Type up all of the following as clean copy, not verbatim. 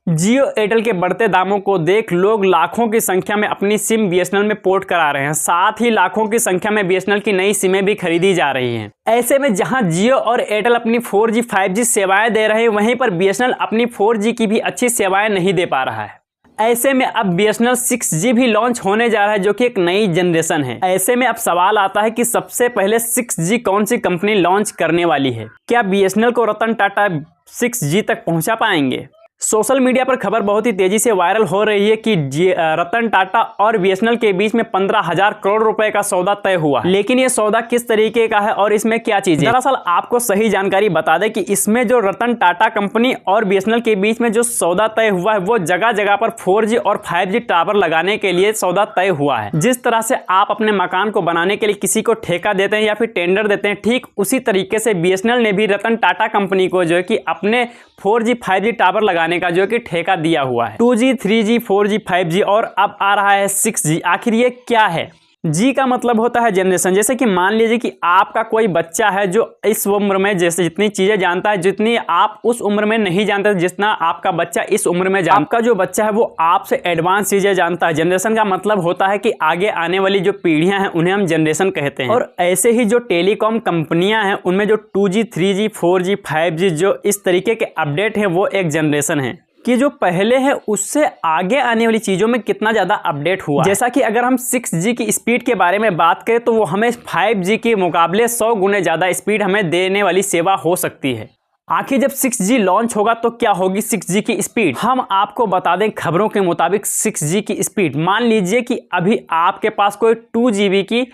जियो एयरटेल के बढ़ते दामों को देख लोग लाखों की संख्या में अपनी सिम बीएसएनएल में पोर्ट करा रहे हैं। साथ ही लाखों की संख्या में बीएसएनएल की नई सिमें भी खरीदी जा रही हैं। ऐसे में जहां जियो और एयरटेल अपनी 4G 5G सेवाएं दे रहे हैं, वहीं पर बीएसएनएल अपनी 4G की भी अच्छी सेवाएं नहीं दे पा रहा है। ऐसे में अब बीएसएनएल 6G भी लॉन्च होने जा रहा है, जो कि एक नई जनरेशन है। ऐसे में अब सवाल आता है कि सबसे पहले 6G कौन सी कंपनी लॉन्च करने वाली है? क्या बीएसएनएल को रतन टाटा 6G तक पहुंचा पाएंगे? सोशल मीडिया पर खबर बहुत ही तेजी से वायरल हो रही है कि रतन टाटा और बीएसएनएल के बीच में 15,000 करोड़ रुपए का सौदा तय हुआ। लेकिन ये सौदा किस तरीके का है और इसमें क्या चीजें? दरअसल आपको सही जानकारी बता दें कि इसमें जो रतन टाटा कंपनी और बीएसएनएल के बीच में जो सौदा तय हुआ है, वो जगह जगह पर 4G और 5G टावर लगाने के लिए सौदा तय हुआ है। जिस तरह से आप अपने मकान को बनाने के लिए किसी को ठेका देते हैं या फिर टेंडर देते हैं, ठीक उसी तरीके से बीएसएनएल ने भी रतन टाटा कंपनी को जो है कि अपने 4G 5G टावर लगाने का जो कि ठेका दिया हुआ है। 2G 3G 4G 5G और अब आ रहा है 6G। आखिर ये क्या है? जी का मतलब होता है जनरेशन। जैसे कि मान लीजिए कि आपका कोई बच्चा है जो इस उम्र में जैसे जितनी चीज़ें जानता है, जितनी आप उस उम्र में नहीं जानते, जितना आपका बच्चा इस उम्र में जानता, आपका जो बच्चा है वो आपसे एडवांस चीज़ें जानता है। जनरेशन का मतलब होता है कि आगे आने वाली जो पीढ़ियां हैं उन्हें हम जनरेशन कहते हैं। और ऐसे ही जो टेलीकॉम कंपनियां हैं उनमें जो 2G 3G 4G 5G जो इस तरीके के अपडेट है, वो एक जनरेशन है कि जो पहले है उससे आगे आने वाली चीज़ों में कितना ज़्यादा अपडेट हुआ। जैसा कि अगर हम 6G की स्पीड के बारे में बात करें तो वो हमें 5G के मुकाबले 100 गुने ज़्यादा स्पीड हमें देने वाली सेवा हो सकती है। आखिर जब 6G लॉन्च होगा तो क्या होगी 6G की स्पीड? हम आपको बता दें खबरों के मुताबिक 6G की स्पीड, मान लीजिए कि अभी आपके पास कोई 2GB की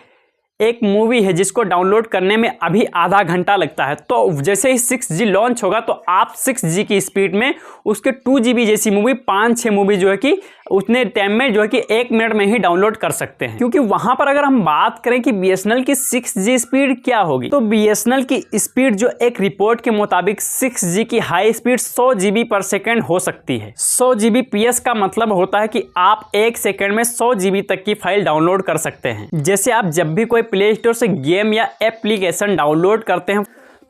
एक मूवी है जिसको डाउनलोड करने में अभी आधा घंटा लगता है, तो जैसे ही 6G लॉन्च होगा तो आप 6G की स्पीड में उसके 2GB जैसी मूवी 5-6 मूवी जो है कि उतने टाइम में जो है कि 1 मिनट में ही डाउनलोड कर सकते हैं। क्योंकि वहां पर अगर हम बात करें कि बीएसएनएल की 6G स्पीड क्या होगी, तो बीएसएनएल की स्पीड जो एक रिपोर्ट के मुताबिक 6G की हाई स्पीड 100 GB पर सेकेंड हो सकती है। 100 Gbps का मतलब होता है कि आप 1 सेकेंड में 100 GB तक की फाइल डाउनलोड कर सकते हैं। जैसे आप जब भी कोई प्ले स्टोर से गेम या एप्लीकेशन डाउनलोड करते हैं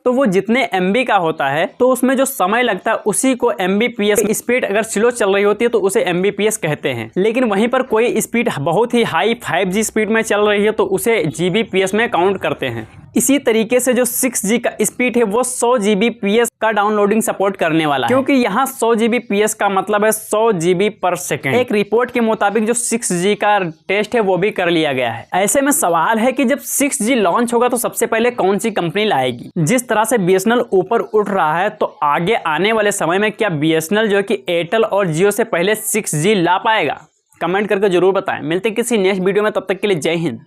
तो वो जितने MB का होता है तो उसमें जो समय लगता है उसी को MBPS। स्पीड अगर स्लो चल रही होती है तो उसे MBPS कहते हैं। लेकिन वहीं पर कोई स्पीड बहुत ही हाई 5G स्पीड में चल रही है तो उसे GBPS में काउंट करते हैं। इसी तरीके से जो 6G का स्पीड है वो 100 Gbps का डाउनलोडिंग सपोर्ट करने वाला है, क्योंकि यहाँ 100 Gbps का मतलब है 100 GB पर सेकेंड। एक रिपोर्ट के मुताबिक जो 6G का टेस्ट है वो भी कर लिया गया है। ऐसे में सवाल है कि जब 6G लॉन्च होगा तो सबसे पहले कौन सी कंपनी लाएगी? जिस तरह से बीएसएनएल ऊपर उठ रहा है तो आगे आने वाले समय में क्या बीएसएनएल जो है कि एयरटेल और जियो से पहले 6G ला पाएगा? कमेंट करके जरूर बताएं। मिलते किसी नेक्स्ट वीडियो में, तब तक के लिए जय हिंद।